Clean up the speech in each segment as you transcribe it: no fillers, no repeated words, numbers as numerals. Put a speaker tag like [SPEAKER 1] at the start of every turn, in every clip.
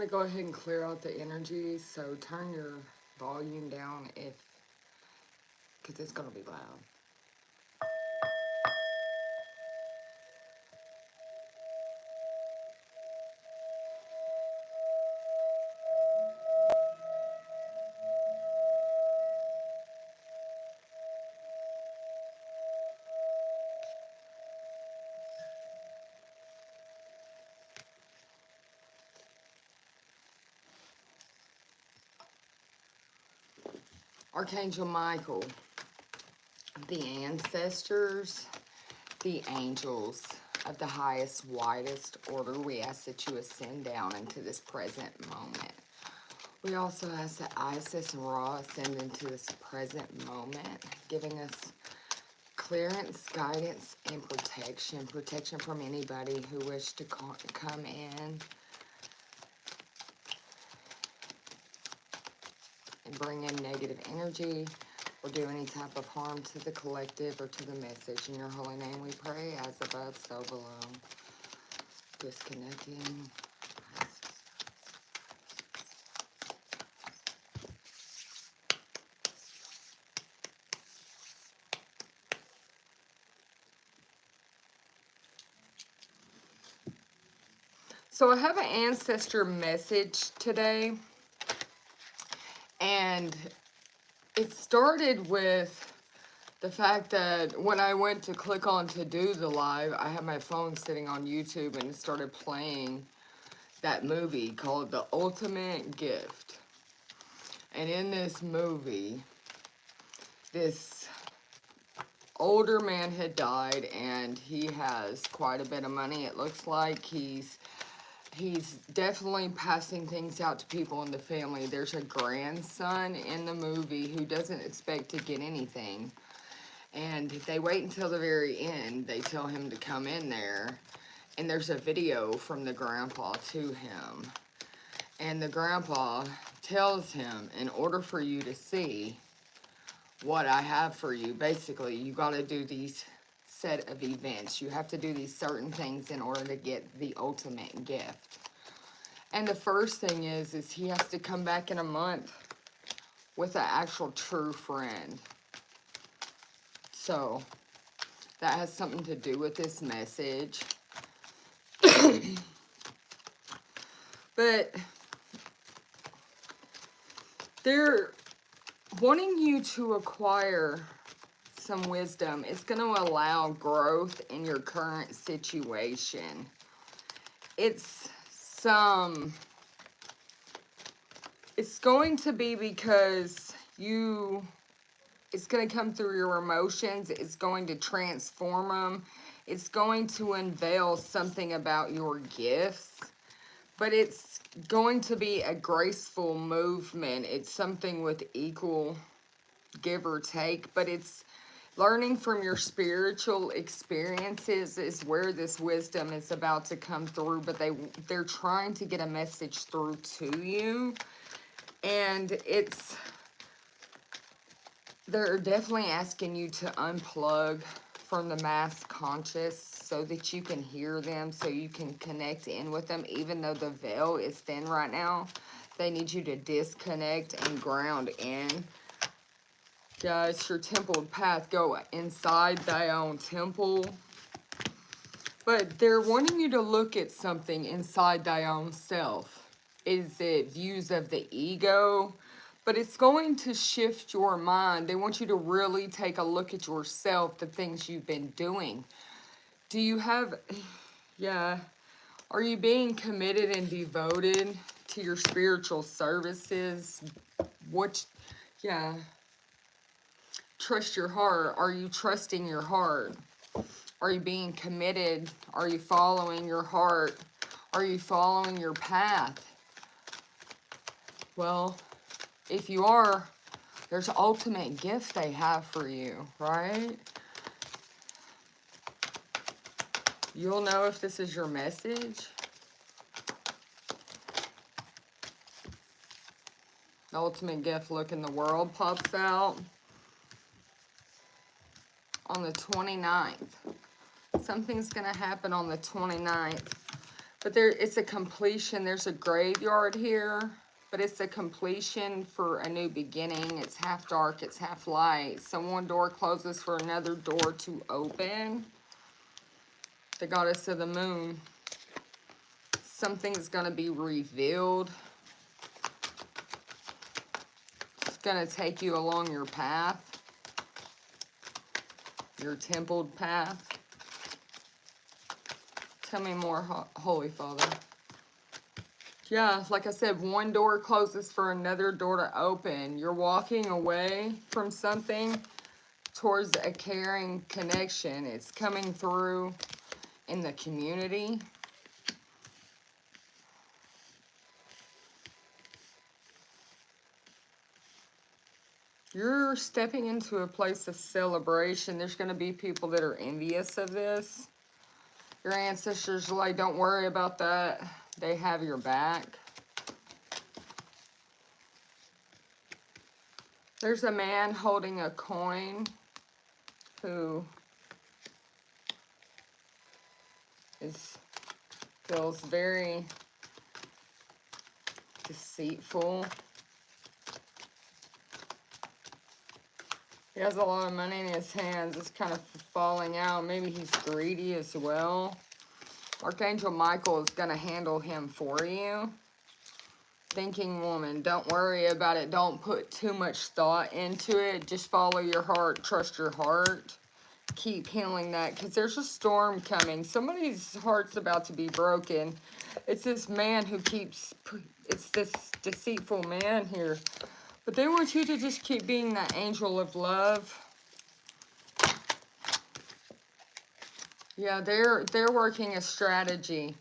[SPEAKER 1] going to go ahead and clear out the energy, so turn your volume down because it's going to be loud. Archangel Michael, the ancestors, the angels of the highest, widest order, we ask that you ascend down into this present moment. We also ask that Isis and Ra ascend into this present moment, giving us clearance, guidance, and protection. Protection from anybody who wishes to come in and bring in negative energy or do any type of harm to the collective or to the message. In your holy name we pray, as above, so below. Disconnecting. So I have an ancestor message today, and it started with the fact that when I went to click on to do the live, I had my phone sitting on YouTube and it started playing that movie called The Ultimate Gift. And in this movie, this older man had died, and he has quite a bit of money. It looks like he's definitely passing things out to people in the family. There's a grandson in the movie who doesn't expect to get anything. And if they wait until the very end, they tell him to come in there. And there's a video from the grandpa to him. And the grandpa tells him, in order for you to see what I have for you, basically, you got to do these set of events. You have to do these certain things in order to get the ultimate gift. And the first thing is he has to come back in a month with an actual true friend. So that has something to do with this message. But they're wanting you to acquire some wisdom. It's going to allow growth in your current situation. It's going to be because it's going to come through your emotions. It's going to transform them. It's going to unveil something about your gifts. But it's going to be a graceful movement. It's something with equal give or take. But it's learning from your spiritual experiences is where this wisdom is about to come through. But they're trying to get a message through to you. And they're definitely asking you to unplug from the mass conscious so that you can hear them, so you can connect in with them. Even though the veil is thin right now, they need you to disconnect and ground in. Guys, your templed path, go inside thy own temple. But they're wanting you to look at something inside thy own self. Is it views of the ego? But it's going to shift your mind. They want you to really take a look at yourself, the things you've been doing. Do you have, are you being committed and devoted to your spiritual services? Trust your heart. Are you trusting your heart? Are you being committed? Are you following your heart? Are you following your path? Well, if you are, there's an ultimate gift they have for you, right? You'll know if this is your message. The ultimate gift, look in the world, pops out. On the 29th. Something's going to happen on the 29th. But it's a completion. There's a graveyard here, but it's a completion for a new beginning. It's half dark, it's half light. So one door closes for another door to open. The goddess of the moon. Something's going to be revealed. It's going to take you along your path. Your templed path. Tell me more, Holy Father. Yeah, like I said, one door closes for another door to open. You're walking away from something towards a caring connection. It's coming through in the community. You're stepping into a place of celebration. There's going to be people that are envious of this. Your ancestors are like, don't worry about that. They have your back. There's a man holding a coin who feels very deceitful. He has a lot of money in his hands. It's kind of falling out. Maybe he's greedy as well. Archangel Michael is going to handle him for you. Thinking woman, don't worry about it. Don't put too much thought into it. Just follow your heart. Trust your heart. Keep healing that, because there's a storm coming. Somebody's heart's about to be broken. It's this man who keeps... It's this deceitful man here. But they want you to just keep being that angel of love. Yeah, they're working a strategy.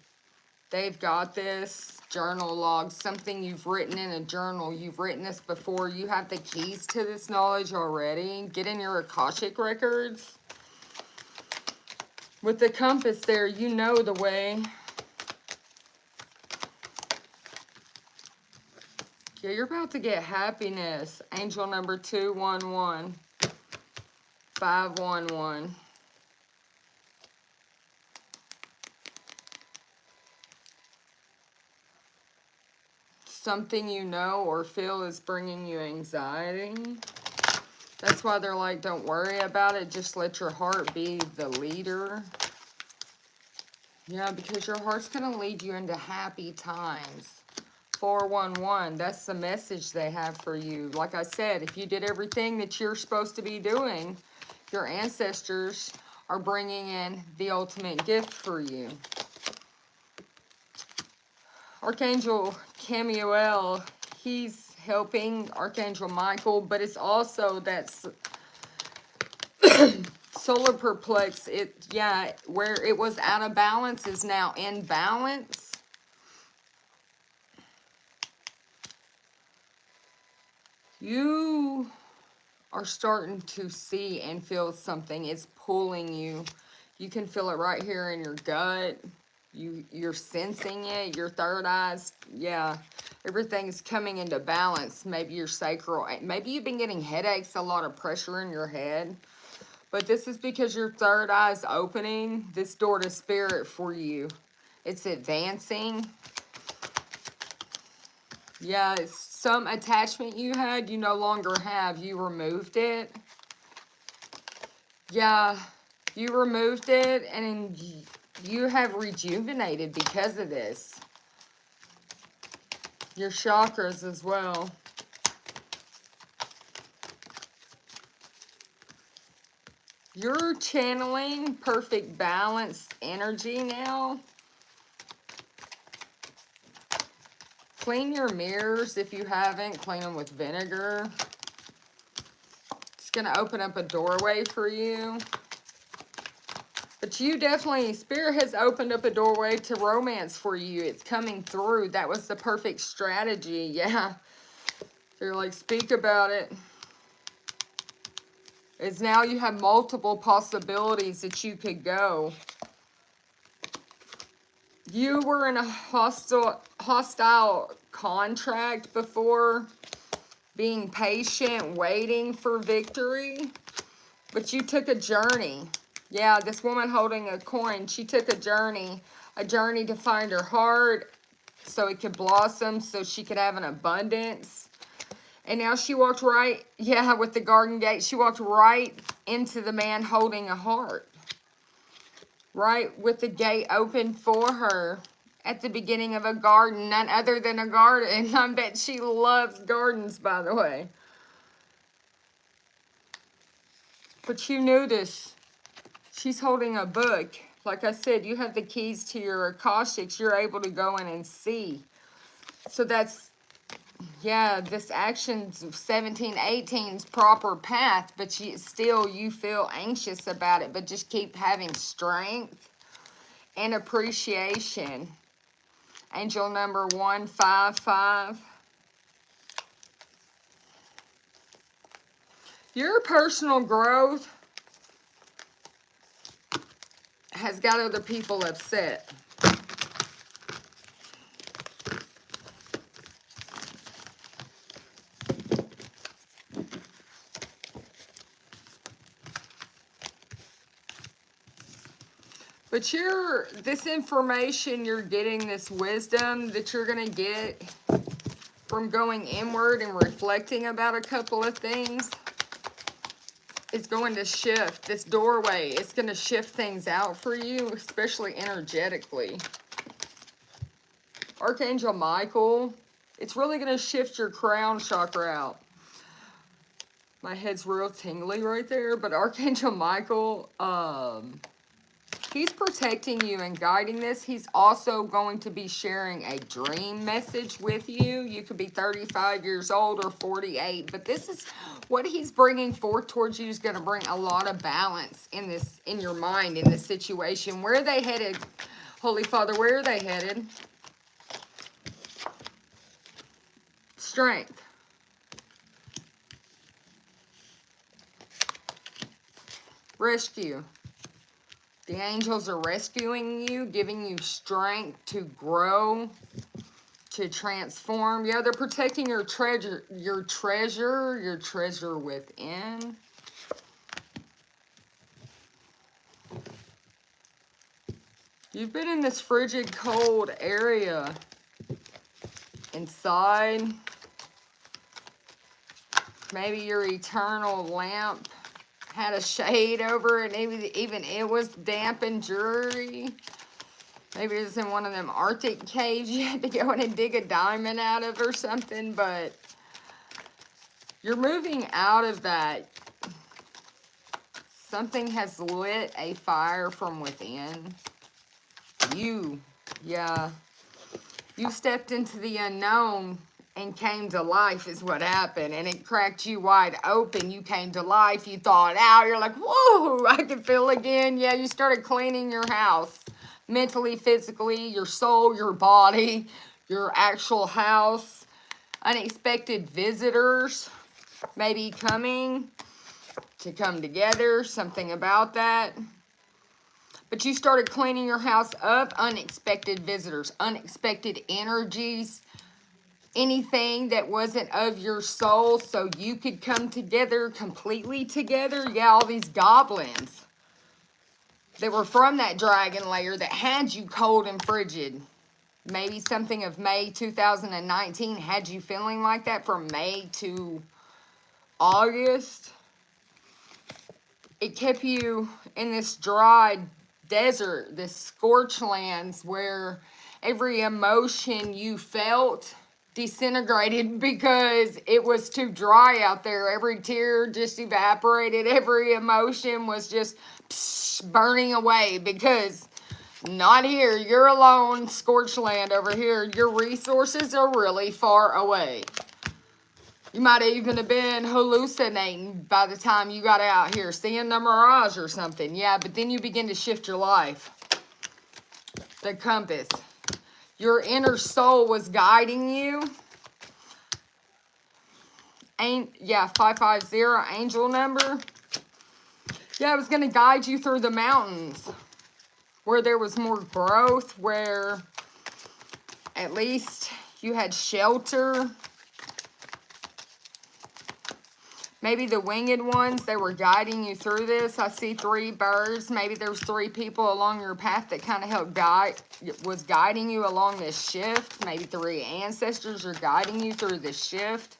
[SPEAKER 1] They've got this. Journal logs, something you've written in a journal. You've written this before. You have the keys to this knowledge already. Get in your Akashic records. With the compass there, you know the way. Yeah, you're about to get happiness. Angel number 211. 511. Something you know or feel is bringing you anxiety. That's why they're like, don't worry about it. Just let your heart be the leader. Yeah, because your heart's going to lead you into happy times. 411, that's the message they have for you. Like I said, if you did everything that you're supposed to be doing, your ancestors are bringing in the ultimate gift for you. Archangel Camuel, he's helping Archangel Michael, but it's also that solar perplex. Where it was out of balance is now in balance. You are starting to see and feel something. It's pulling you. You can feel it right here in your gut. You're sensing it. Your third eyes, yeah. Everything's coming into balance. Maybe your sacral. Maybe you've been getting headaches, a lot of pressure in your head. But this is because your third eye is opening this door to spirit for you. It's advancing. Yeah, it's some attachment you had, you no longer have. You removed it. Yeah, you removed it, and you have rejuvenated because of this. Your chakras as well. You're channeling perfect balanced energy now. Clean your mirrors if you haven't. Clean them with vinegar. It's going to open up a doorway for you. But you definitely, Spirit has opened up a doorway to romance for you. It's coming through. That was the perfect strategy. Yeah. They're like, speak about it. It's now you have multiple possibilities that you could go. You were in a hostile contract before, being patient, waiting for victory. But you took a journey. Yeah, this woman holding a coin, she took a journey to find her heart so it could blossom, so she could have an abundance. And now she walked right, yeah, with the garden gate, she walked right into the man holding a heart. Right with the gate open for her at the beginning of a garden, none other than a garden. I bet she loves gardens, by the way. But you knew this. She's holding a book. Like I said, you have the keys to your Akashics. You're able to go in and see. So that's, yeah, this action's 17, 18's proper path, but you feel anxious about it, but just keep having strength and appreciation. Angel number 155. Your personal growth has got other people upset. But this information you're getting, this wisdom that you're going to get from going inward and reflecting about a couple of things, is going to shift. This doorway, it's going to shift things out for you, especially energetically. Archangel Michael, it's really going to shift your crown chakra out. My head's real tingly right there, but Archangel Michael, he's protecting you and guiding this. He's also going to be sharing a dream message with you. You could be 35 years old or 48, but this is what he's bringing forth towards you is going to bring a lot of balance in your mind, in this situation. Where are they headed? Holy Father, where are they headed? Strength. Rescue. The angels are rescuing you, giving you strength to grow, to transform. Yeah, they're protecting your treasure within. You've been in this frigid, cold area inside. Maybe your eternal lamp had a shade over it, even it was damp and dreary. Maybe it was in one of them Arctic caves you had to go in and dig a diamond out of or something, but you're moving out of that. Something has lit a fire from within. You stepped into the unknown and came to life is what happened, and it cracked you wide open. You came to life, you thawed out, you're like, whoa, I can feel again. Yeah, you started cleaning your house, mentally, physically, your soul, your body, your actual house. Unexpected visitors maybe coming to come together, something about that. But you started cleaning your house up, unexpected visitors, unexpected energies, anything that wasn't of your soul, so you could come together, completely together. Yeah, all these goblins that were from that dragon layer that had you cold and frigid. Maybe something of May 2019 had you feeling like that from May to August. It kept you in this dry desert, this scorched lands where every emotion you felt disintegrated because it was too dry out there. Every tear just evaporated. Every emotion was just burning away because not here. You're alone, scorched land over here. Your resources are really far away. You might even have been hallucinating by the time you got out here, seeing the mirage or something. Yeah, but then you begin to shift your life. The compass. Your inner soul was guiding you. Yeah, 550, angel number. Yeah, it was going to guide you through the mountains where there was more growth, where at least you had shelter. Maybe the winged ones, they were guiding you through this. I see 3 birds. Maybe there's 3 people along your path that kind of helped was guiding you along this shift. Maybe 3 ancestors are guiding you through this shift.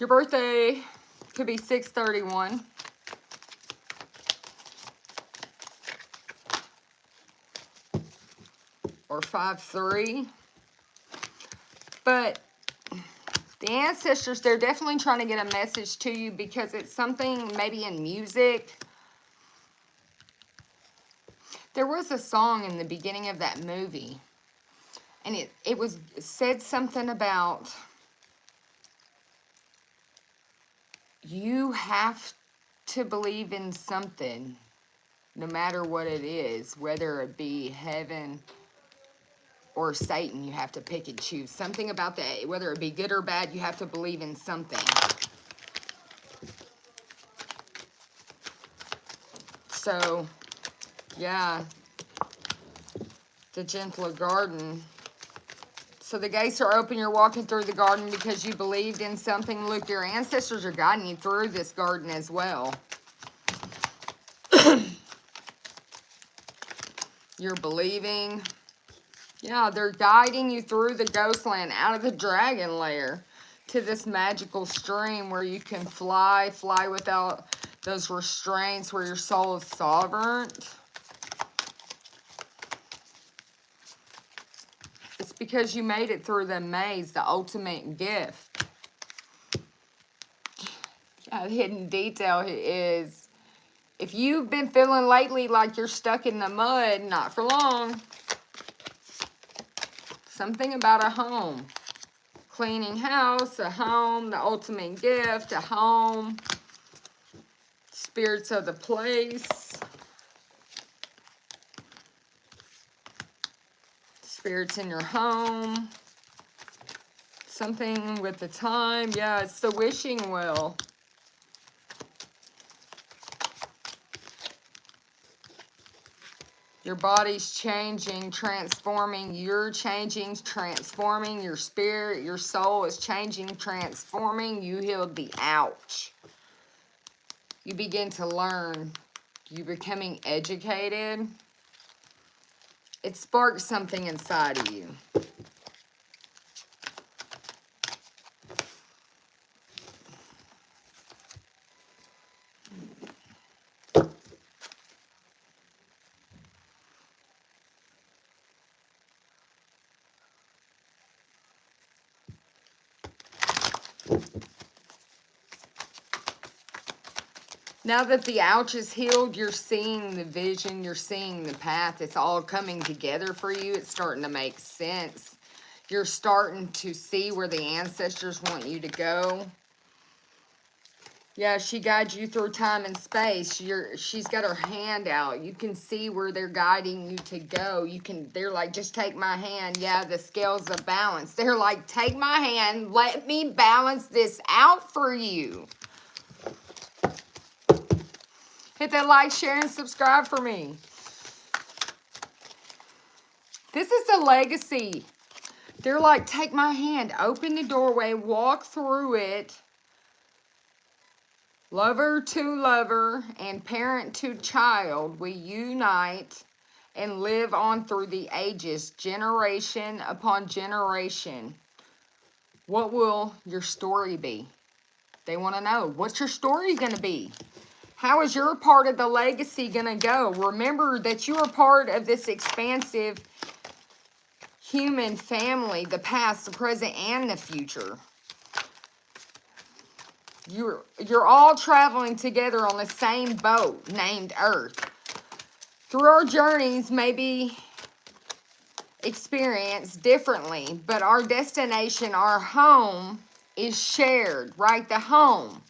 [SPEAKER 1] Your birthday could be 6/31. Or 5/3. But the ancestors, they're definitely trying to get a message to you because it's something maybe in music. There was a song in the beginning of that movie, and it said something about you have to believe in something, no matter what it is, whether it be heaven or Satan. You have to pick and choose. Something about that, whether it be good or bad, you have to believe in something. So, yeah, the gentler garden. So the gates are open, you're walking through the garden because you believed in something. Look, your ancestors are guiding you through this garden as well. You're believing. Yeah, they're guiding you through the ghost land, out of the dragon lair, to this magical stream where you can fly without those restraints, where your soul is sovereign. It's because you made it through the maze, the ultimate gift. Yeah, the hidden detail is, if you've been feeling lately like you're stuck in the mud, not for long. Something about a home. Cleaning house, a home, the ultimate gift, a home. Spirits of the place. Spirits in your home. Something with the time. Yeah, it's the wishing well. Your body's changing, transforming. You're changing, transforming. Your spirit, your soul is changing, transforming. You healed the ouch. You begin to learn. You're becoming educated. It sparks something inside of you. Now that the ouch is healed, you're seeing the vision, you're seeing the path. It's all coming together for you. It's starting to make sense. You're starting to see where the ancestors want you to go. Yeah, she guides you through time and space. She's got her hand out. You can see where they're guiding you to go. They're like, just take my hand. Yeah, the scales of balance. They're like, take my hand. Let me balance this out for you. Hit that like, share, and subscribe for me. This is the legacy. They're like, take my hand, open the doorway, walk through it. Lover to lover and parent to child, we unite and live on through the ages, generation upon generation. What will your story be? They want to know, what's your story going to be? How is your part of the legacy going to go? Remember that you are part of this expansive human family, the past, the present, and the future. You're all traveling together on the same boat named Earth. Through our journeys may be experienced differently, but our destination, our home, is shared, right? The home.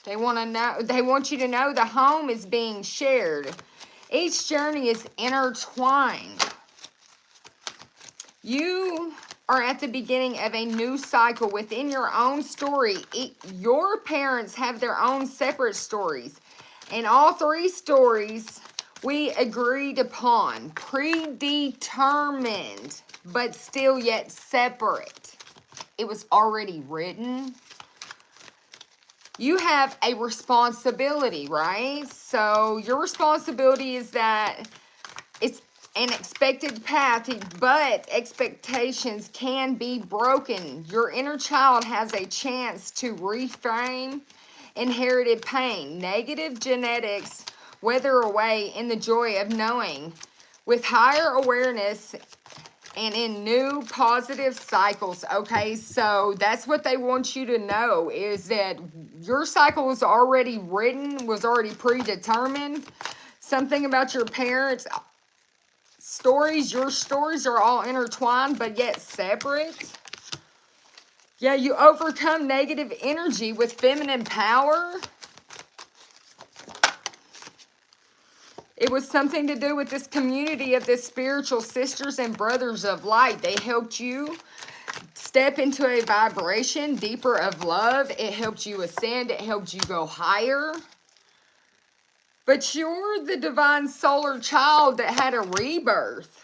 [SPEAKER 1] They want you to know the home is being shared. Each journey is intertwined. You are at the beginning of a new cycle within your own story. Your parents have their own separate stories. And all 3 stories we agreed upon, predetermined, but still yet separate. It was already written. you have a responsibility, right? So your responsibility is that it's an expected path, but expectations can be broken. Your inner child has a chance to reframe inherited pain. Negative genetics wither away in the joy of knowing. With higher awareness and in new positive cycles. Okay, so that's what they want you to know, is that your cycle was already written, was already predetermined. Something about your parents' stories, your stories are all intertwined, but yet separate. Yeah, you overcome negative energy with feminine power. It was something to do with this community of this spiritual sisters and brothers of light. They helped you step into a vibration deeper of love. It helped you ascend. It helped you go higher. But you're the divine solar child that had a rebirth.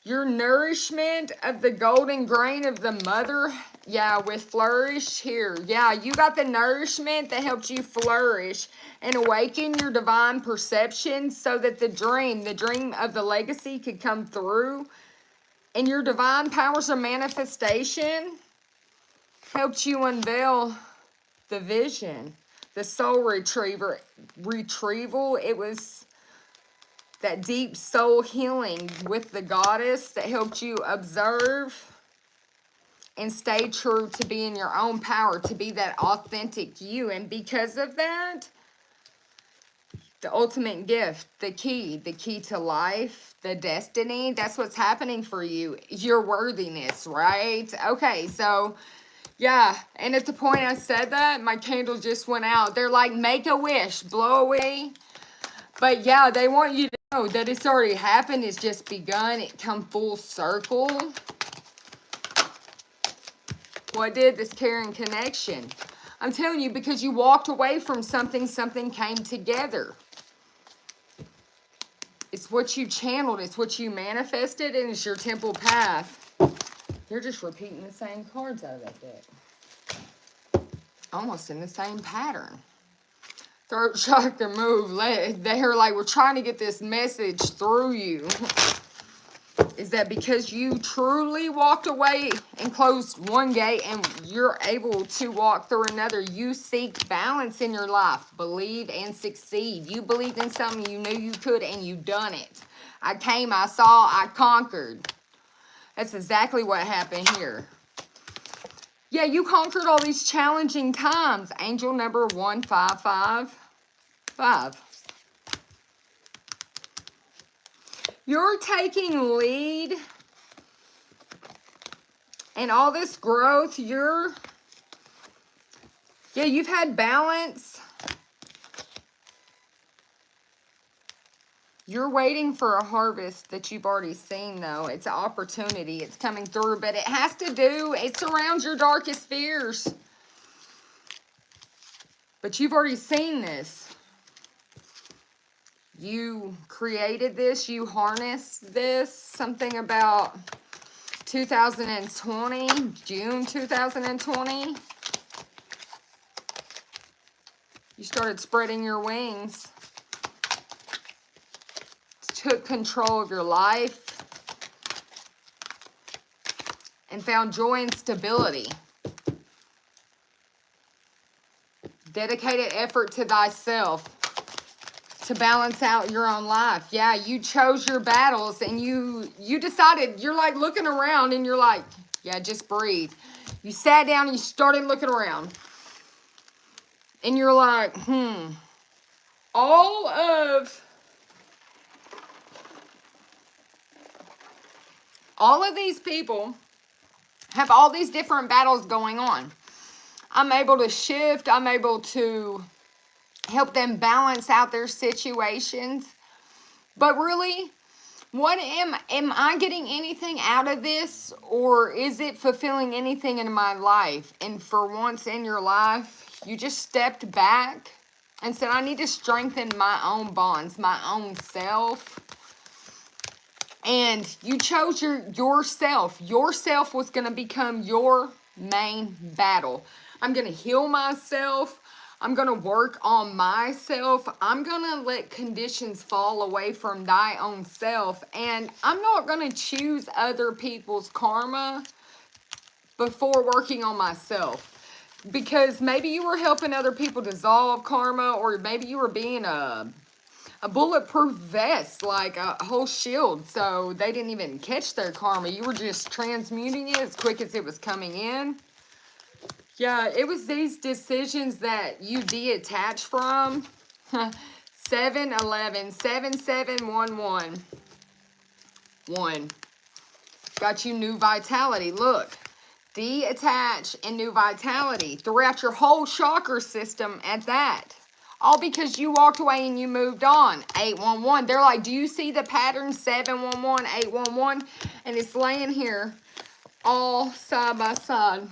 [SPEAKER 1] Your nourishment of the golden grain of the mother, yeah, with flourish here. Yeah, you got the nourishment that helped you flourish and awaken your divine perception so that the dream of the legacy could come through. And your divine powers of manifestation helped you unveil the vision, the soul retrieval. It was that deep soul healing with the goddess that helped you observe and stay true to be in your own power, to be that authentic you. And because of that, the ultimate gift, the key to life, the destiny, that's what's happening for you. Your worthiness, right? Okay, so yeah, and at the point I said that, my candle just went out. They're like, make a wish, blow away. But yeah, they want you to know that it's already happened. It's just begun. It come full circle. What did this caring connection? I'm telling you, because you walked away from something, something came together. It's what you channeled. It's what you manifested, and it's your temple path. You're just repeating the same cards out of that deck. Almost in the same pattern. Throat chakra move. They're like, we're trying to get this message through you. Is that because you truly walked away and closed one gate and you're able to walk through another. You seek balance in your life. Believe and succeed. You believed in something, you knew you could, and you done it. I came, I saw, I conquered. That's exactly what happened here. Yeah, you conquered all these challenging times. Angel number 1555. You're taking lead and all this growth. You've had balance. You're waiting for a harvest that you've already seen, though. It's an opportunity. It's coming through, but it has to do, it surrounds your darkest fears. But you've already seen this. You created this. You harnessed this. Something about 2020, June 2020. You started spreading your wings. Took control of your life. And found joy and stability. Dedicated effort to thyself. To balance out your own life. Yeah, you chose your battles and you decided, you're like looking around and you're like, yeah, just breathe. You sat down and you started looking around. And you're like, all of these people have all these different battles going on. I'm able to shift. I'm able to help them balance out their situations. But really, what am I getting anything out of this? Or is it fulfilling anything in my life? And for once in your life, you just stepped back and said, I need to strengthen my own bonds, my own self. And you chose yourself. Yourself was going to become your main battle. I'm going to heal myself. I'm going to work on myself. I'm going to let conditions fall away from thy own self. And I'm not going to choose other people's karma before working on myself. Because maybe you were helping other people dissolve karma, or maybe you were being a bulletproof vest, like a whole shield, so they didn't even catch their karma. You were just transmuting it as quick as it was coming in. Yeah, it was these decisions that you detach from. 711, 7711. 1. Got you new vitality. Look. Detach and new vitality throughout your whole chakra system at that. All because you walked away and you moved on. 811. They're like, do you see the pattern? 711, 811. And it's laying here all side by side.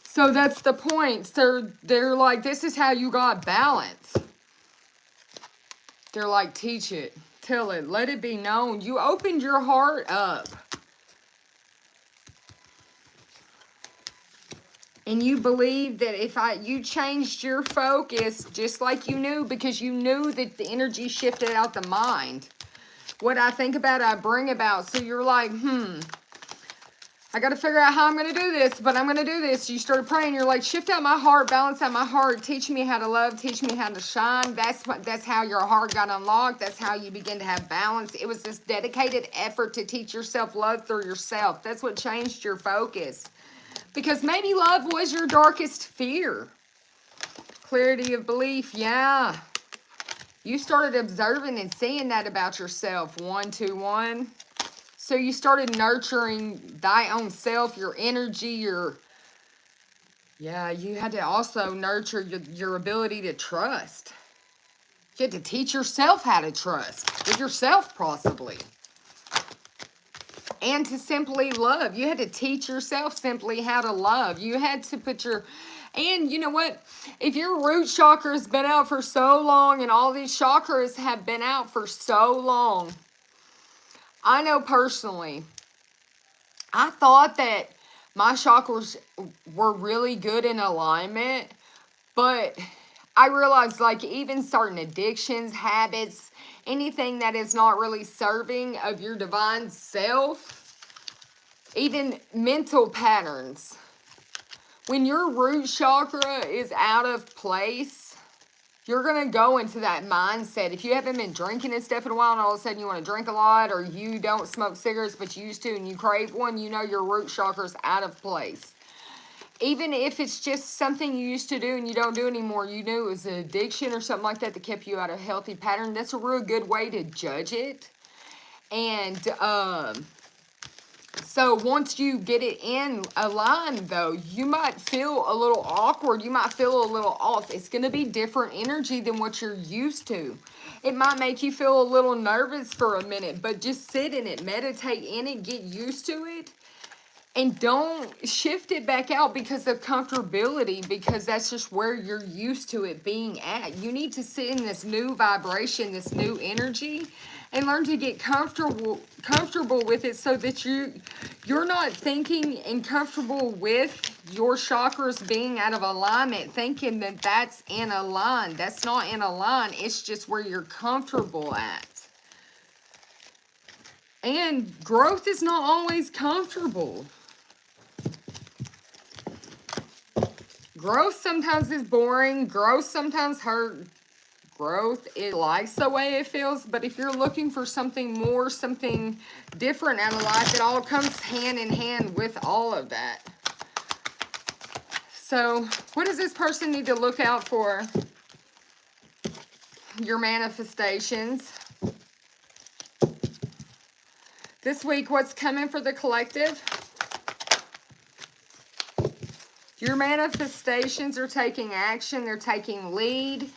[SPEAKER 1] So that's the point. So they're like, this is how you got balance. They're like, teach it. Tell it. Let it be known. You opened your heart up. And you believe that if you changed your focus just like you knew, because you knew that the energy shifted out the mind. What I think about, I bring about. So you're like, I got to figure out how I'm going to do this, but I'm going to do this. You started praying. You're like, shift out my heart, balance out my heart, teach me how to love, teach me how to shine. That's how your heart got unlocked. That's how you begin to have balance. It was this dedicated effort to teach yourself love through yourself. That's what changed your focus. Because maybe love was your darkest fear. Clarity of belief, yeah. You started observing and seeing that about yourself. 121. So you started nurturing thy own self, your energy, yeah, you had to also nurture your ability to trust. You had to teach yourself how to trust. With yourself, possibly. And to simply love. You had to teach yourself simply how to love. You had to put and you know what? If your root chakra has been out for so long, and all these chakras have been out for so long, I know personally, I thought that my chakras were really good in alignment, but I realized, like, even certain addictions, habits, anything that is not really serving of your divine self, even mental patterns. When your root chakra is out of place, you're going to go into that mindset. If you haven't been drinking and stuff in a while, and all of a sudden you want to drink a lot, or you don't smoke cigarettes but you used to and you crave one, you know your root chakra is out of place. Even if it's just something you used to do and you don't do anymore, you knew it was an addiction or something like that kept you out of a healthy pattern, that's a real good way to judge it. And so once you get it in a line, though, you might feel a little awkward. You might feel a little off. It's going to be different energy than what you're used to. It might make you feel a little nervous for a minute, but just sit in it, meditate in it, get used to it. And don't shift it back out because of comfortability, because that's just where you're used to it being at. You need to sit in this new vibration, this new energy, and learn to get comfortable with it, so that you're not thinking and comfortable with your chakras being out of alignment, thinking that that's in a line. That's not in a line. It's just where you're comfortable at. And growth is not always comfortable. Growth sometimes is boring. Growth sometimes hurt. Growth, it likes the way it feels. But if you're looking for something more, something different out of life, it all comes hand in hand with all of that. So what does this person need to look out for? Your manifestations. This week, what's coming for the collective? Your manifestations are taking action. They're taking lead.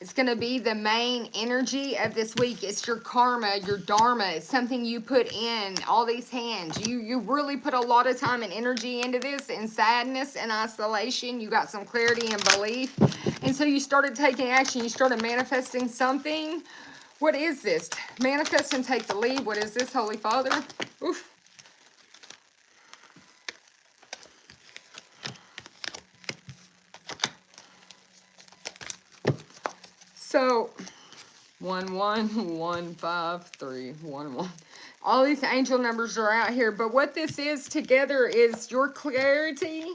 [SPEAKER 1] It's going to be the main energy of this week. It's your karma, your dharma. It's something you put in, all these hands. You really put a lot of time and energy into this, in sadness and isolation. You got some clarity and belief. And so you started taking action. You started manifesting something. What is this? Manifest and take the lead. What is this, Holy Father? Oof. So 1 1 1 5 3 1 1. All these angel numbers are out here, but what this is together is your clarity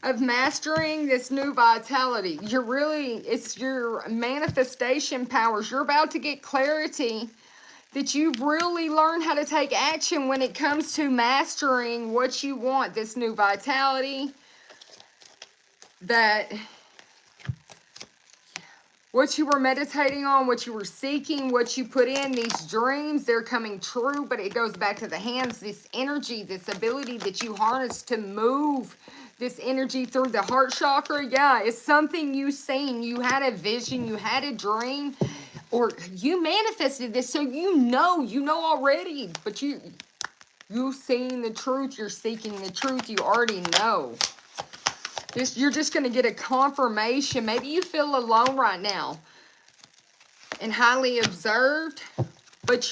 [SPEAKER 1] of mastering this new vitality. It's your manifestation powers. You're about to get clarity that you've really learned how to take action when it comes to mastering what you want, this new vitality, that what you were meditating on, what you were seeking, what you put in, these dreams, they're coming true, but it goes back to the hands, this energy, this ability that you harness to move this energy through the heart chakra. Yeah, it's something you seen. You had a vision, you had a dream, or you manifested this, so you know already, but you've seen the truth, you're seeking the truth, you already know. You're just going to get a confirmation. Maybe you feel alone right now and highly observed, but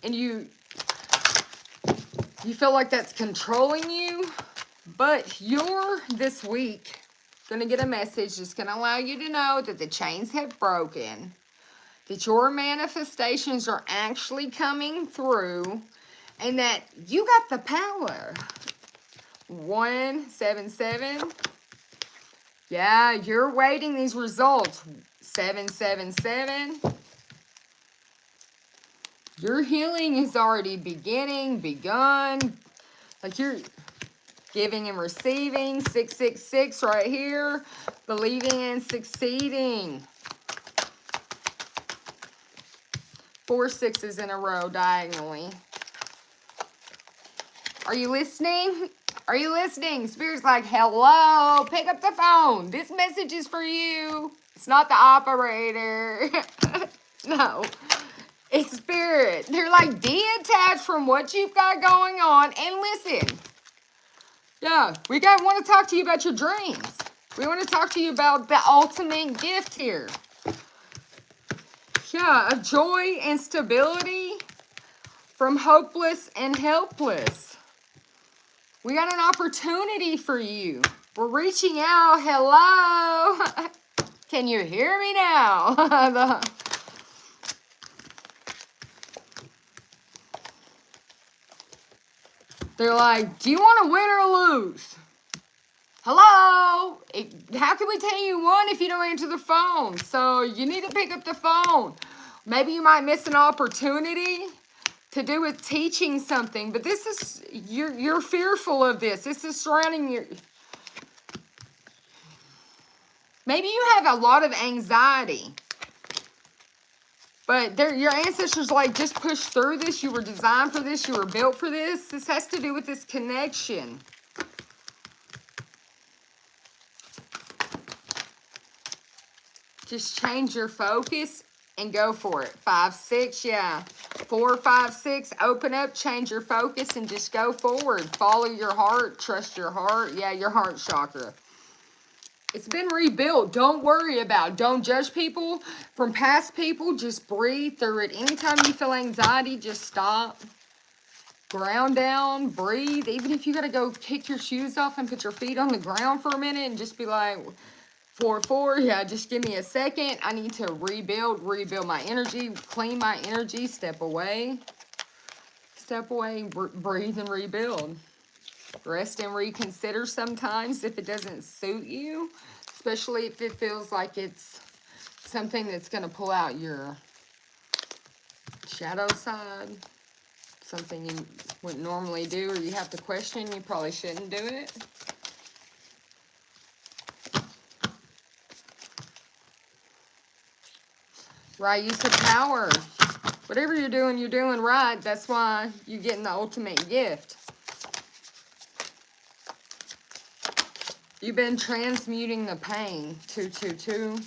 [SPEAKER 1] and you feel like that's controlling you, but you're this week going to get a message that's going to allow you to know that the chains have broken, that your manifestations are actually coming through, and that you got the power. 177. Yeah, you're waiting these results. 777. Your healing is already begun. Like you're giving and receiving. 666 right here. Believing and succeeding. 4 6s in a row diagonally. Are you listening? Are you listening? Spirit's like, hello, pick up the phone. This message is for you. It's not the operator. No, it's Spirit. They're like, detach from what you've got going on and listen. Yeah, we want to talk to you about your dreams. We want to talk to you about the ultimate gift here. Yeah, of joy and stability from hopeless and helpless. We got an opportunity for you. We're reaching out. Hello. Can you hear me now? They're like, do you want to win or lose? Hello? How can we tell you won if you don't answer the phone? So you need to pick up the phone. Maybe you might miss an opportunity to do with teaching something, but this is, you're fearful of this. This is surrounding you. Maybe you have a lot of anxiety, but your ancestors like, just push through this. You were designed for this. You were built for this. This has to do with this connection. Just change your focus and go for it. 5 6, yeah. 4 5 6, open up, change your focus, and just go forward. Follow your heart, trust your heart. Yeah, your heart chakra. It's been rebuilt. Don't worry about it. Don't judge people from past people. Just breathe through it. Anytime you feel anxiety, just stop. Ground down, breathe. Even if you got to go kick your shoes off and put your feet on the ground for a minute and just be like, 4 4, yeah, just give me a second. I need to rebuild my energy, clean my energy, step away, breathe and rebuild. Rest and reconsider sometimes if it doesn't suit you, especially if it feels like it's something that's going to pull out your shadow side, something you wouldn't normally do, or you have to question, you probably shouldn't do it. Right use of power. Whatever you're doing right. That's why you're getting the ultimate gift. You've been transmuting the pain. 222.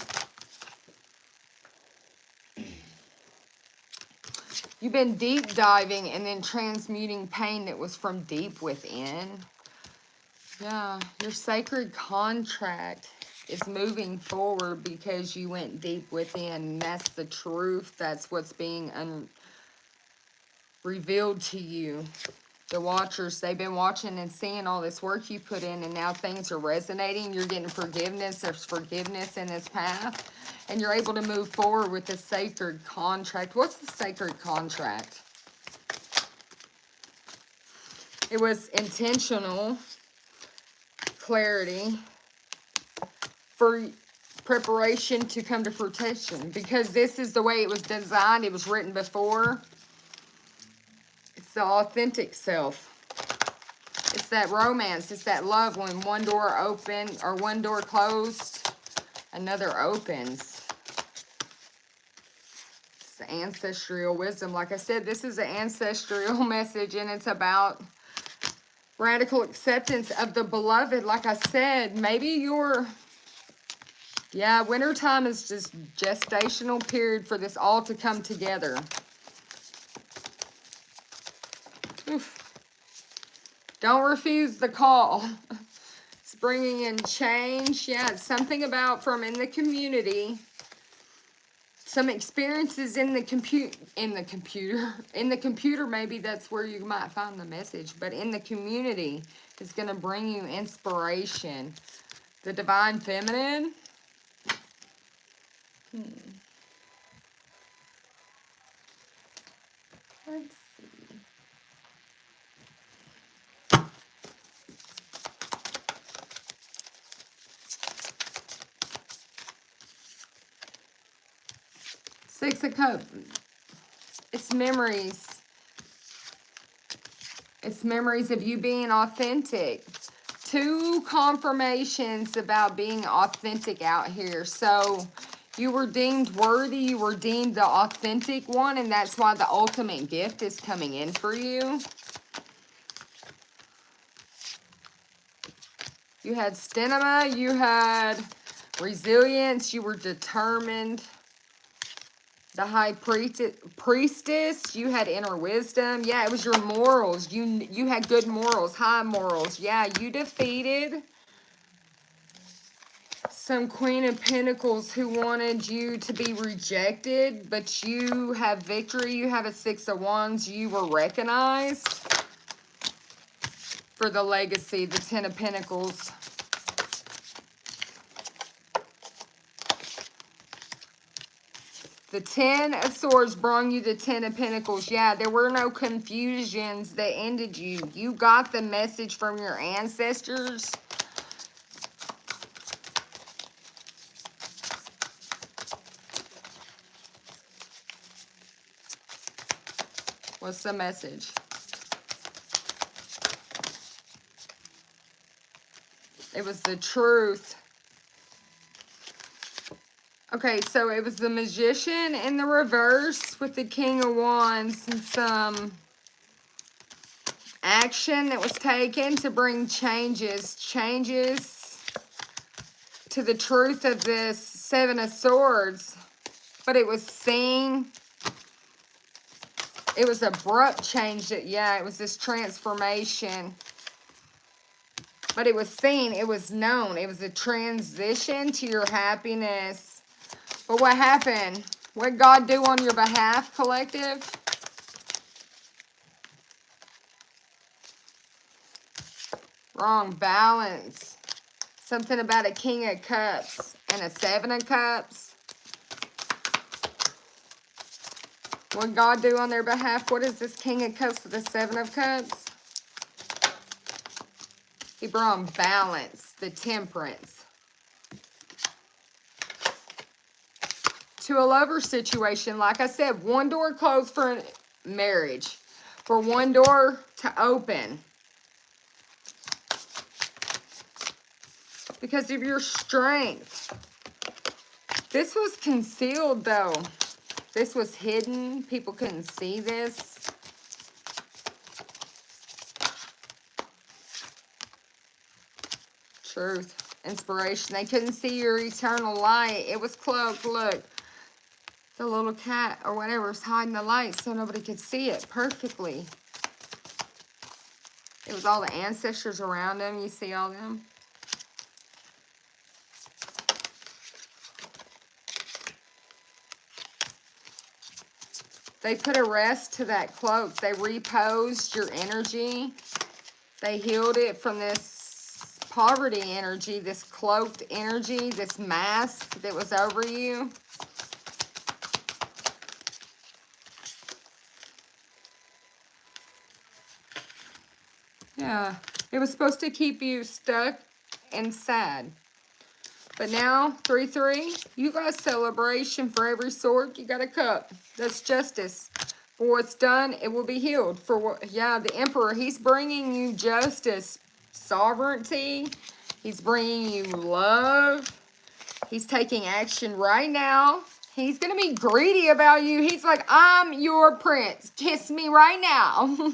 [SPEAKER 1] You've been deep diving and then transmuting pain that was from deep within. Yeah, your sacred contract is moving forward because you went deep within. That's the truth. That's what's being revealed to you. The watchers, they've been watching and seeing all this work you put in, and now things are resonating. You're getting forgiveness. There's forgiveness in this path. And you're able to move forward with the sacred contract. What's the sacred contract? It was intentional clarity for preparation to come to fruition. Because this is the way it was designed. It was written before. It's the authentic self. It's that romance. It's that love when one door open or one door closed, another opens. It's the ancestral wisdom. Like I said, this is an ancestral message, and it's about radical acceptance of the beloved. Like I said, maybe you're, yeah, wintertime is just gestational period for this all to come together. Oof. Don't refuse the call. It's bringing in change. Yeah, it's something about from in the community. Some experiences in the computer. In the computer, maybe that's where you might find the message. But in the community, it's going to bring you inspiration. The divine feminine. Let's see. Six of Cups. It's memories. It's memories of you being authentic. Two confirmations about being authentic out here. So you were deemed worthy. You were deemed the authentic one. And that's why the ultimate gift is coming in for you. You had stamina. You had resilience. You were determined. The high priestess, you had inner wisdom. Yeah, it was your morals. You had good morals, high morals. Yeah, you defeated some Queen of Pentacles who wanted you to be rejected, but you have victory. You have a Six of Wands. You were recognized for the legacy, the Ten of Pentacles. The Ten of Swords brought you the Ten of Pentacles. Yeah, there were no confusions that ended you. You got the message from your ancestors. What's the message? It was the truth. Okay, so it was the Magician in the reverse with the King of Wands and some action that was taken to bring changes to the truth of this Seven of Swords. But it was seen. It was abrupt change. Yeah, it was this transformation. But it was seen. It was known. It was a transition to your happiness. But what happened? What did God do on your behalf, collective? Wrong. Balance. Something about a King of Cups and a Seven of Cups. What did God do on their behalf? What is this King of Cups with the Seven of Cups? He brought balance, the temperance. To a lover situation, like I said, one door closed for marriage. For one door to open. Because of your strength. This was concealed, though. This was hidden. People couldn't see this. Truth. Inspiration. They couldn't see your eternal light. It was cloaked. Look. The little cat or whatever is hiding the light so nobody could see it perfectly. It was all the ancestors around them. You see all them? They put a rest to that cloak. They reposed your energy. They healed it from this poverty energy, this cloaked energy, this mask that was over you. Yeah, it was supposed to keep you stuck and sad. But now, 3-3, you got celebration for every sword. You got a cup. That's justice. For what's done, it will be healed. For what? Yeah, the Emperor, he's bringing you justice, sovereignty. He's bringing you love. He's taking action right now. He's going to be greedy about you. He's like, I'm your prince. Kiss me right now.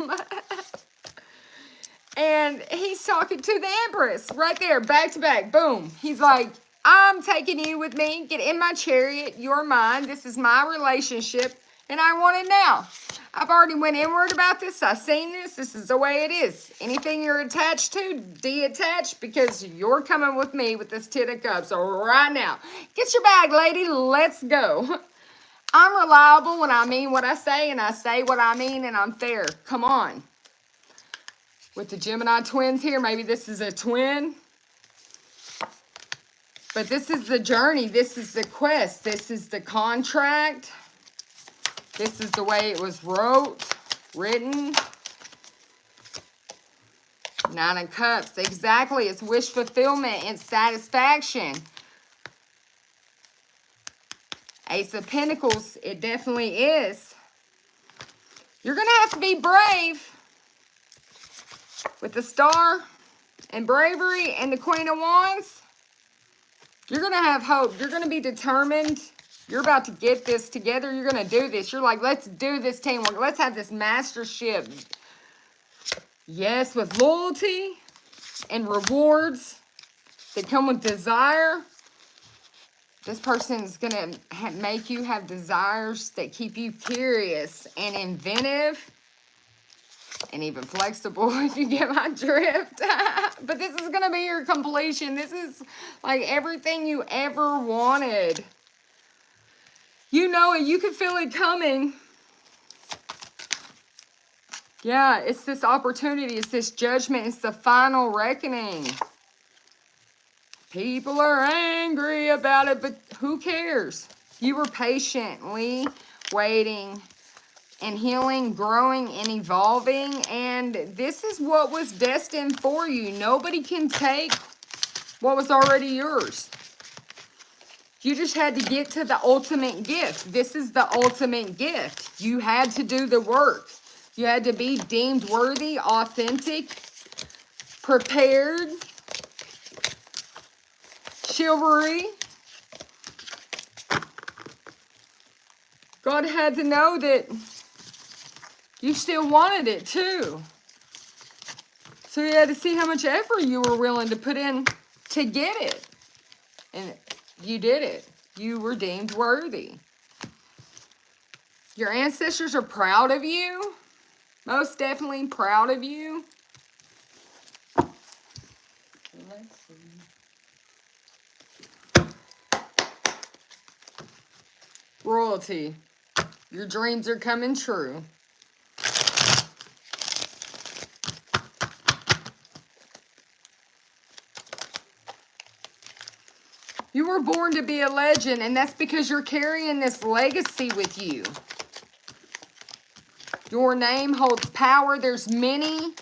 [SPEAKER 1] And he's talking to the Empress right there, back to back. Boom. He's like, I'm taking you with me. Get in my chariot. You're mine. This is my relationship. And I want it now. I've already went inward about this. I've seen this. This is the way it is. Anything you're attached to, detach, because you're coming with me with this Ten of Cups. So right now, get your bag, lady. Let's go. I'm reliable when I mean what I say, and I say what I mean, and I'm fair. Come on. With the Gemini twins here, maybe this is a twin. But this is the journey. This is the quest. This is the contract. This is the way it was written. Nine of Cups. Exactly. It's wish fulfillment and satisfaction. Ace of Pentacles. It definitely is. You're going to have to be brave. With the Star and bravery and the Queen of Wands, you're going to have hope. You're going to be determined. You're about to get this together. You're going to do this. You're like, let's do this teamwork. Let's have this mastership. Yes, with loyalty and rewards that come with desire. This person is going to make you have desires that keep you curious and inventive. And even flexible, if you get my drift. But this is going to be your completion. This is like everything you ever wanted. You know it. You can feel it coming. Yeah, it's this opportunity. It's this judgment. It's the final reckoning. People are angry about it, but who cares? You were patiently waiting and healing, growing, and evolving. And this is what was destined for you. Nobody can take what was already yours. You just had to get to the ultimate gift. This is the ultimate gift. You had to do the work. You had to be deemed worthy, authentic, prepared, chivalry. God had to know that you still wanted it too. So you had to see how much effort you were willing to put in to get it. And you did it. You were deemed worthy. Your ancestors are proud of you. Most definitely proud of you. Let's see. Royalty. Your dreams are coming true. You were born to be a legend, and that's because you're carrying this legacy with you. Your name holds power. There's many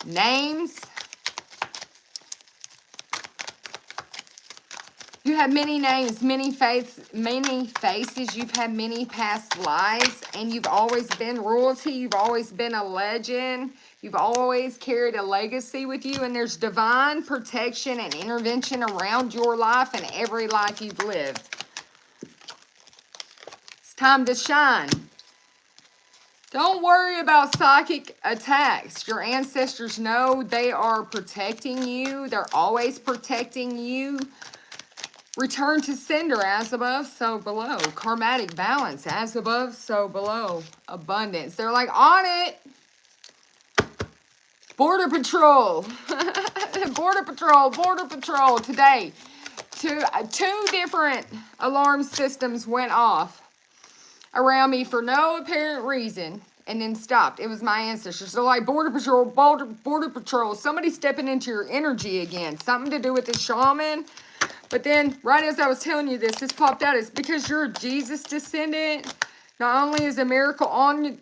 [SPEAKER 1] names. You have many names, many faces. You've had many past lives, and you've always been royalty. You've always been a legend. You've always carried a legacy with you, and there's divine protection and intervention around your life and every life you've lived. It's time to shine. Don't worry about psychic attacks. Your ancestors know they are protecting you. They're always protecting you. Return to sender, as above, so below. Karmatic balance, as above, so below. Abundance. They're like, on it. Border Patrol. Border Patrol, Border Patrol. Today, two different alarm systems went off. around me for no apparent reason and then stopped. It was my ancestors. So like Border Patrol, somebody stepping into your energy again. Something to do with the shaman. But then right as I was telling you this popped out. It's because you're a Jesus descendant. Not only is a miracle on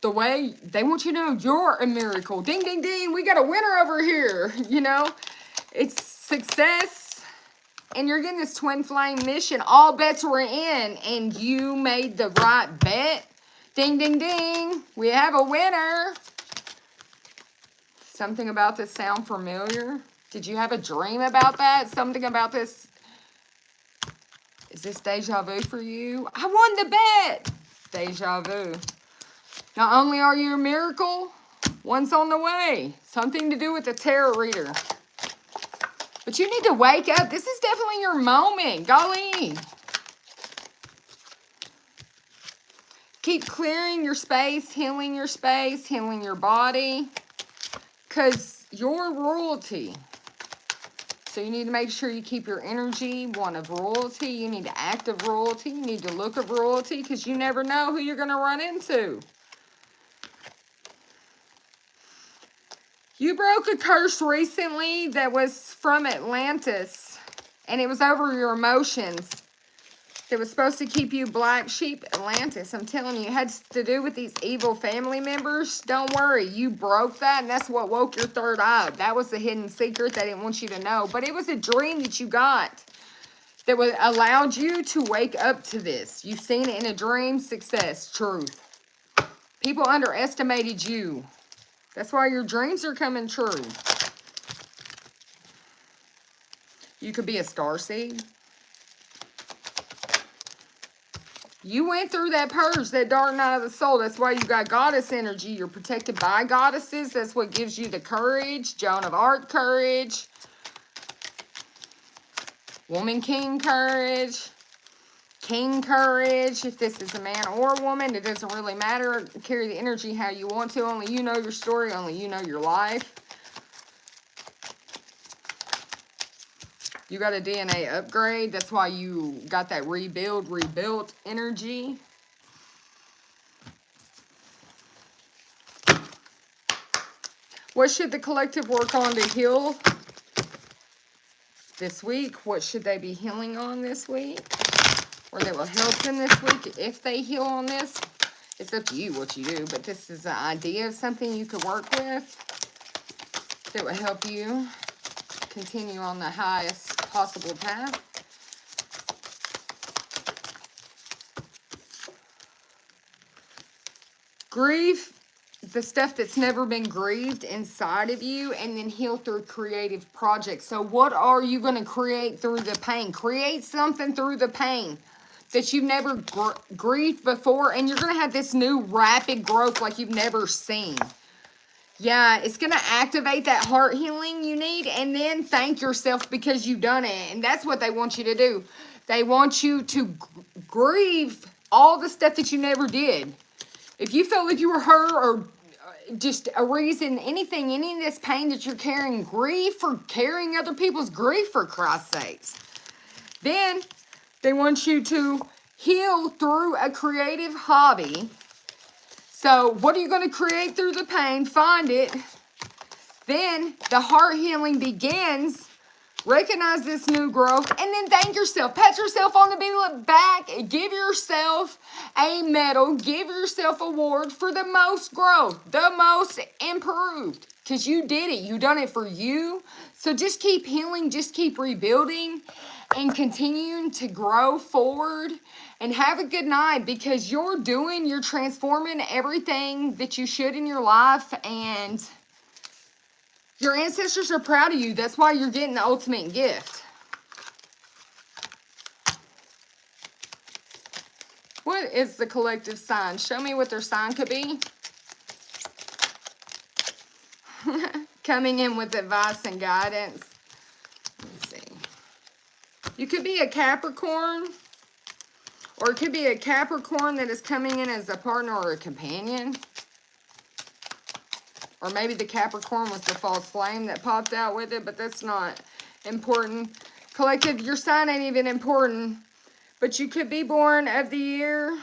[SPEAKER 1] the way, they want you to know you're a miracle. Ding, ding, ding. We got a winner over here. You know, it's success. And you're getting this twin flame mission. All bets were in, and you made the right bet. Ding, ding, ding. We have a winner. Something about this sound familiar? Did you have a dream about that? Something about this? Is this deja vu for you? I won the bet. Deja vu. Not only are you a miracle, one's on the way. Something to do with the tarot reader. But you need to wake up. This is definitely your moment. Golly. Keep clearing your space, healing your body. Because you're royalty. So you need to make sure you keep your energy one of royalty. You need to act of royalty. You need to look of royalty because you never know who you're going to run into. You broke a curse recently that was from Atlantis. And it was over your emotions. It was supposed to keep you black sheep, Atlantis. I'm telling you, it had to do with these evil family members. Don't worry, you broke that, and that's what woke your third eye up. That was the hidden secret they didn't want you to know. But it was a dream that you got that allowed you to wake up to this. You've seen it in a dream, success, truth. People underestimated you. That's why your dreams are coming true. You could be a starseed. You went through that purge, that dark night of the soul. That's why you got goddess energy. You're protected by goddesses. That's what gives you the courage. Joan of Arc courage. Woman king courage. King courage. If this is a man or a woman, it doesn't really matter. Carry the energy how you want to. Only you know your story. Only you know your life. You got a DNA upgrade. That's why you got that rebuilt energy. What should the collective work on to heal this week? What should they be healing on this week? Or that will help them this week if they heal on this? It's up to you what you do. But this is an idea of something you could work with that will help you continue on the highest possible path. Grieve the stuff that's never been grieved inside of you, and then heal through creative projects. So what are you going to create through the pain? Create something through the pain that you've never grieved before, and you're going to have this new rapid growth like you've never seen. Yeah, it's going to activate that heart healing you need, and then thank yourself because you've done it. And that's what they want you to do. They want you to grieve all the stuff that you never did. If you felt like you were hurt or just a reason, anything, any of this pain that you're carrying, grieve for carrying other people's grief, for Christ's sakes. Then they want you to heal through a creative hobby. So what are you going to create through the pain? Find it. Then the heart healing begins. Recognize this new growth. And then thank yourself. Pat yourself on the back. Give yourself a medal. Give yourself an award for the most growth. The most improved. Because you did it. You done it for you. So just keep healing. Just keep rebuilding. And continuing to grow forward. And have a good night, because you're transforming everything that you should in your life, and your ancestors are proud of you. That's why you're getting the ultimate gift. What is the collective sign? Show me what their sign could be. Coming in with advice and guidance. Let's see. You could be a Capricorn. Or it could be a Capricorn that is coming in as a partner or a companion. Or maybe the Capricorn was the false flame that popped out with it, but that's not important. Collective, your sign ain't even important. But you could be born of the year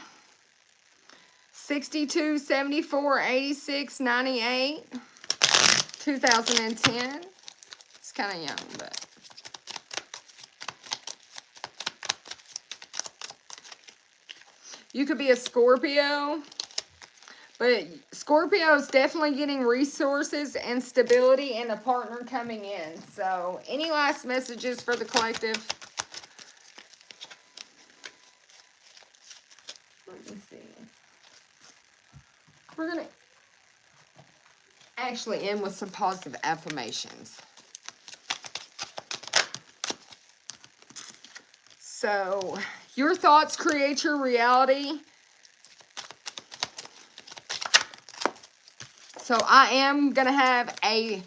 [SPEAKER 1] 62, 74, 86, 98, 2010. It's kind of young, but. You could be a Scorpio, but Scorpio is definitely getting resources and stability and a partner coming in. So, any last messages for the collective? Let me see. We're going to actually end with some positive affirmations. So, your thoughts create your reality. So, I am going to have a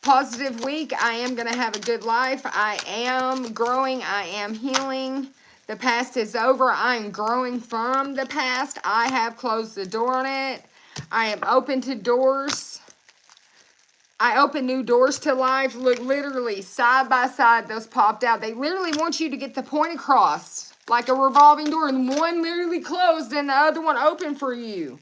[SPEAKER 1] positive week. I am going to have a good life. I am growing. I am healing. The past is over. I am growing from the past. I have closed the door on it. I am open to doors. I open new doors to life. Look, literally, side by side, those popped out. They literally want you to get the point across, like a revolving door, and one literally closed and the other one open for you.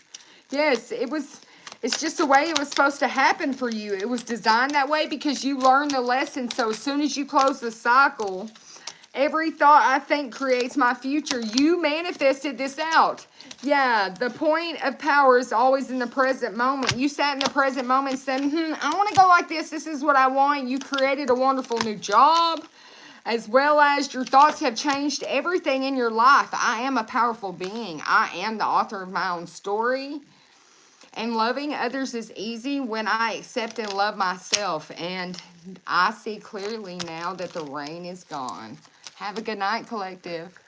[SPEAKER 1] Yes, it's just the way it was supposed to happen for you. It was designed that way because you learned the lesson. So as soon as you close the cycle, every thought I think creates my future. You manifested this out. Yeah, the point of power is always in the present moment. You sat in the present moment and said, I want to go like this. This is what I want. You created a wonderful new job, as well as your thoughts have changed everything in your life. I am a powerful being. I am the author of my own story. And loving others is easy when I accept and love myself. And I see clearly now that the rain is gone. Have a good night, collective.